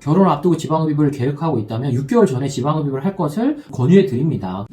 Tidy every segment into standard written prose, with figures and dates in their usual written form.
결혼을 앞두고 지방흡입을 계획하고 있다면 6개월 전에 지방흡입을 할 것을 권유해 드립니다.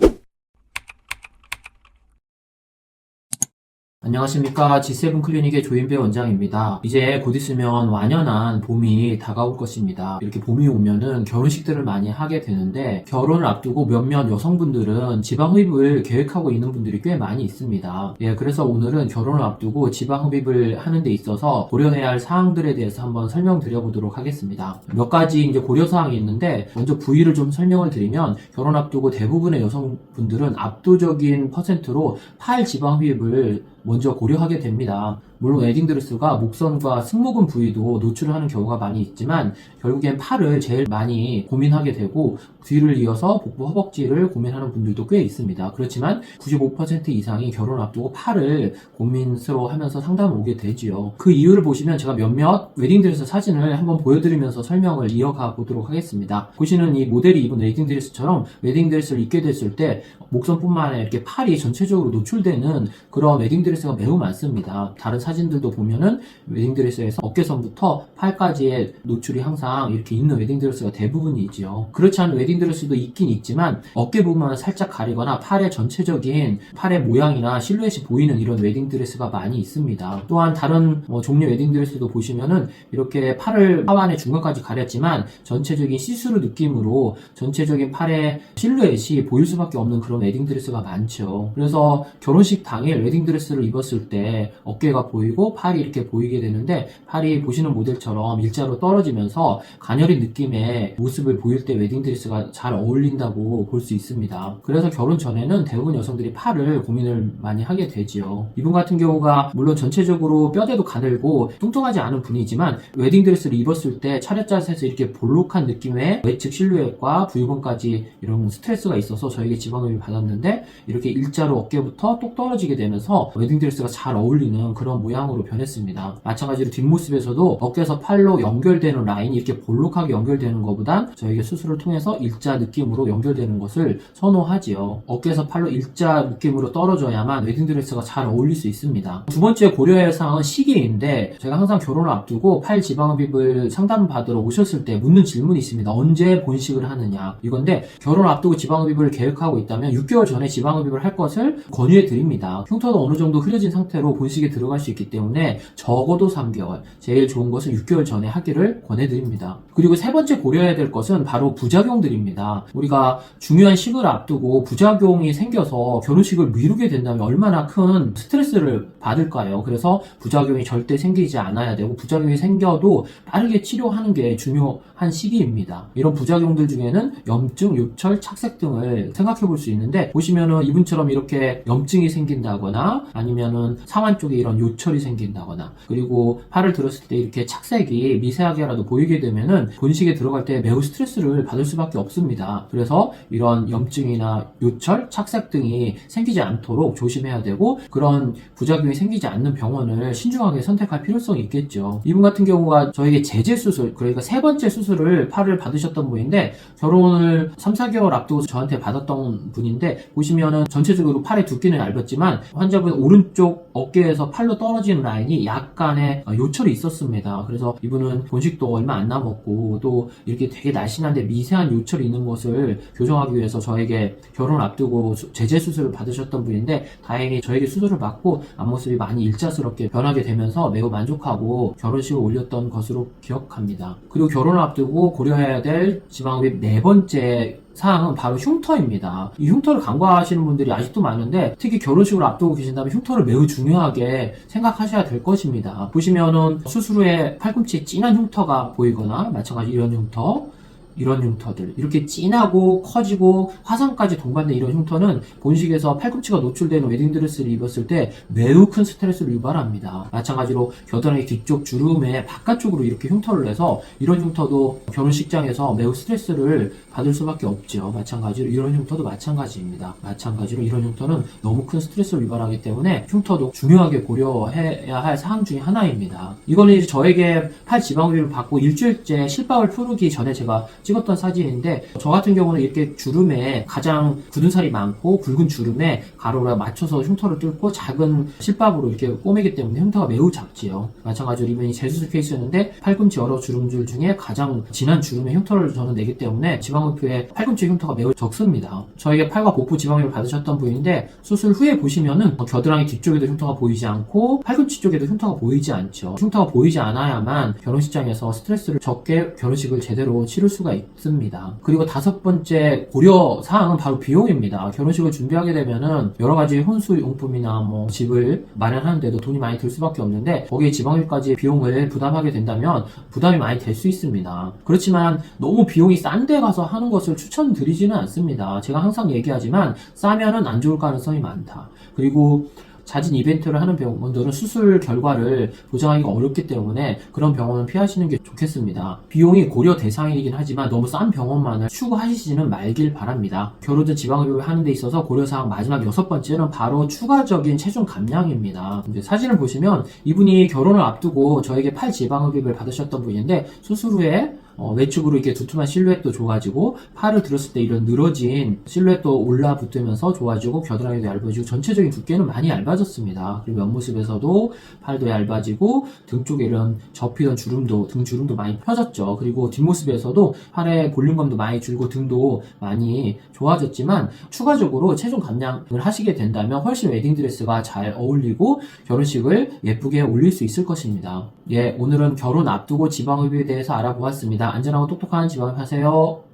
안녕하십니까. G7 클리닉의 조인배 원장입니다. 이제 곧 있으면 완연한 봄이 다가올 것입니다. 이렇게 봄이 오면은 결혼식들을 많이 하게 되는데 결혼을 앞두고 몇몇 여성분들은 지방흡입을 계획하고 있는 분들이 꽤 많이 있습니다. 그래서 오늘은 결혼을 앞두고 지방흡입을 하는 데 있어서 고려해야 할 사항들에 대해서 한번 설명드려 보도록 하겠습니다. 몇 가지 이제 고려사항이 있는데 먼저 부위를 좀 설명을 드리면 결혼 앞두고 대부분의 여성분들은 압도적인 퍼센트로 팔 지방흡입을 먼저 고려하게 됩니다. 물론 웨딩드레스가 목선과 승모근 부위도 노출을 하는 경우가 많이 있지만 결국엔 팔을 제일 많이 고민하게 되고 뒤를 이어서 복부 허벅지를 고민하는 분들도 꽤 있습니다. 그렇지만 95% 이상이 결혼 앞두고 팔을 고민스러워하면서 상담을 오게 되지요. 그 이유를 보시면 제가 몇몇 웨딩드레스 사진을 한번 보여드리면서 설명을 이어가 보도록 하겠습니다. 보시는 이 모델이 입은 웨딩드레스처럼 웨딩드레스를 입게 됐을 때 목선뿐만 아니라 이렇게 팔이 전체적으로 노출되는 그런 웨딩드레스가 매우 많습니다. 다른 사진들도 보면은 웨딩드레스에서 어깨선부터 팔까지의 노출이 항상 이렇게 있는 웨딩드레스가 대부분이지요. 그렇지 않은 웨딩드레스도 있긴 있지만 어깨 부분을 살짝 가리거나 팔의 전체적인 팔의 모양이나 실루엣이 보이는 이런 웨딩드레스가 많이 있습니다. 또한 다른 종류 웨딩드레스도 보시면은 이렇게 팔을 하완의 중간까지 가렸지만 전체적인 시스루 느낌으로 전체적인 팔의 실루엣이 보일 수밖에 없는 그런 웨딩드레스가 많죠. 그래서 결혼식 당일 웨딩드레스를 입었을 때 어깨가 보이고 팔이 이렇게 보이게 되는데 팔이 보시는 모델처럼 일자로 떨어지면서 가녀린 느낌의 모습을 보일 때 웨딩드레스가 잘 어울린다고 볼 수 있습니다. 그래서 결혼 전에는 대부분 여성들이 팔을 고민을 많이 하게 되지요. 이분 같은 경우가 물론 전체적으로 뼈대도 가늘고 뚱뚱하지 않은 분이지만 웨딩드레스를 입었을 때 차렷 자세에서 이렇게 볼록한 느낌의 외측 실루엣과 부유근까지 이런 스트레스가 있어서 저에게 지방흡입을 받았는데 이렇게 일자로 어깨부터 똑 떨어지게 되면서 웨딩드레스가 잘 어울리는 그런 모양으로 변했습니다. 마찬가지로 뒷모습에서도 어깨에서 팔로 연결되는 라인이 이렇게 볼록하게 연결되는 것보단 저에게 수술을 통해서 일자 느낌으로 연결되는 것을 선호하지요. 어깨에서 팔로 일자 느낌으로 떨어져야만 웨딩드레스가 잘 어울릴 수 있습니다. 두 번째 고려해야 할 사항은 시기인데 제가 항상 결혼을 앞두고 팔 지방흡입을 상담받으러 오셨을 때 묻는 질문이 있습니다. 언제 본식을 하느냐 이건데 결혼을 앞두고 지방흡입을 계획하고 있다면 6개월 전에 지방흡입을 할 것을 권유해 드립니다. 흉터도 어느 정도 흐려진 상태로 본식에 들어갈 수 있기 때문에 적어도 3개월, 제일 좋은 것은 6개월 전에 하기를 권해드립니다. 그리고 세 번째 고려해야 될 것은 바로 부작용들입니다. 우리가 중요한 식을 앞두고 부작용이 생겨서 결혼식을 미루게 된다면 얼마나 큰 스트레스를 받을까요? 그래서 부작용이 절대 생기지 않아야 되고 부작용이 생겨도 빠르게 치료하는 게 중요한 시기입니다. 이런 부작용들 중에는 염증, 요철, 착색 등을 생각해 볼 수 있는데 보시면은 이분처럼 이렇게 염증이 생긴다거나 아니면은 상완 쪽에 이런 요철이 생긴다거나 그리고 팔을 들었을 때 이렇게 착색이 미세하게라도 보이게 되면은 본식에 들어갈 때 매우 스트레스를 받을 수밖에 없습니다. 그래서 이런 염증이나 요철, 착색 등이 생기지 않도록 조심해야 되고 그런 부작용이 생기지 않는 병원을 신중하게 선택할 필요성이 있겠죠. 이분 같은 경우가 저에게 제재 수술, 그러니까 세 번째 수술을 팔을 받으셨던 분인데 결혼을 3, 4개월 앞두고 저한테 받았던 분인데 보시면은 전체적으로 팔의 두께는 얇았지만 환자분 오른쪽 어깨에서 팔로 떨어지는 라인이 약간의 요철이 있었습니다. 그래서 이분은 본식도 얼마 안 남았고 또 이렇게 되게 날씬한데 미세한 요철이 있는 것을 교정하기 위해서 저에게 결혼 앞두고 제재 수술을 받으셨던 분인데 다행히 저에게 수술을 받고 앞모습이 많이 일자스럽게 변하게 되면서 매우 만족하고 결혼식을 올렸던 것으로 기억합니다. 그리고 결혼을 앞두고 고려해야 될 지방흡입 네 번째 사항은 바로 흉터입니다. 이 흉터를 간과하시는 분들이 아직도 많은데 특히 결혼식을 앞두고 계신다면 흉터를 매우 중요하게 생각하셔야 될 것입니다. 보시면은 수술 후에 팔꿈치에 진한 흉터가 보이거나 마찬가지 이런 흉터들 이렇게 진하고 커지고 화상까지 동반된 이런 흉터는 본식에서 팔꿈치가 노출되는 웨딩드레스를 입었을 때 매우 큰 스트레스를 유발합니다. 마찬가지로 겨드랑이 뒤쪽 주름의 바깥쪽으로 이렇게 흉터를 내서 이런 흉터도 결혼식장에서 매우 스트레스를 받을 수밖에 없죠. 마찬가지로 이런 흉터도 마찬가지입니다. 마찬가지로 이런 흉터는 너무 큰 스트레스를 유발하기 때문에 흉터도 중요하게 고려해야 할 사항 중에 하나입니다. 이거는 이제 저에게 팔 지방흡입을 받고 일주일째 실밥을 푸르기 전에 제가 찍었던 사진인데 저 같은 경우는 이렇게 주름에 가장 굳은 살이 많고 굵은 주름에 가로로 맞춰서 흉터를 뚫고 작은 실밥으로 이렇게 꼬매기 때문에 흉터가 매우 작지요. 마찬가지로 이번이 재수술 케이스였는데 팔꿈치 여러 주름들 중에 가장 진한 주름의 흉터를 저는 내기 때문에 지방흡입에 팔꿈치 흉터가 매우 적습니다. 저에게 팔과 복부 지방흡입을 받으셨던 분인데 수술 후에 보시면은 겨드랑이 뒤쪽에도 흉터가 보이지 않고 팔꿈치 쪽에도 흉터가 보이지 않죠. 흉터가 보이지 않아야만 결혼식장에서 스트레스를 적게 결혼식을 제대로 치를 수가 있습니다. 그리고 다섯 번째 고려 사항은 바로 비용입니다. 결혼식을 준비하게 되면은 여러 가지 혼수 용품이나 뭐 집을 마련하는데도 돈이 많이 들 수밖에 없는데 거기에 지방흡입까지 비용을 부담하게 된다면 부담이 많이 될 수 있습니다. 그렇지만 너무 비용이 싼 데 가서 하는 것을 추천드리지는 않습니다. 제가 항상 얘기하지만 싸면은 안 좋을 가능성이 많다. 그리고 잦은 이벤트를 하는 병원들은 수술 결과를 보장하기가 어렵기 때문에 그런 병원은 피하시는 게 좋겠습니다. 비용이 고려 대상이긴 하지만 너무 싼 병원만을 추구하시지는 말길 바랍니다. 결혼전 지방흡입을 하는 데 있어서 고려사항 마지막 6번째는 바로 추가적인 체중 감량입니다. 이제 사진을 보시면 이분이 결혼을 앞두고 저에게 팔 지방흡입을 받으셨던 분인데 수술 후에 외축으로 이렇게 두툼한 실루엣도 좋아지고 팔을 들었을 때 이런 늘어진 실루엣도 올라붙으면서 좋아지고 겨드랑이도 얇아지고 전체적인 두께는 많이 얇아졌습니다. 그리고 옆모습에서도 팔도 얇아지고 등 쪽에 이런 접히던 주름도 등 주름도 많이 펴졌죠. 그리고 뒷모습에서도 팔의 볼륨감도 많이 줄고 등도 많이 좋아졌지만 추가적으로 체중 감량을 하시게 된다면 훨씬 웨딩드레스가 잘 어울리고 결혼식을 예쁘게 올릴 수 있을 것입니다. 예, 오늘은 결혼 앞두고 지방흡입에 대해서 알아보았습니다. 안전하고 똑똑한 지방흡입 하세요.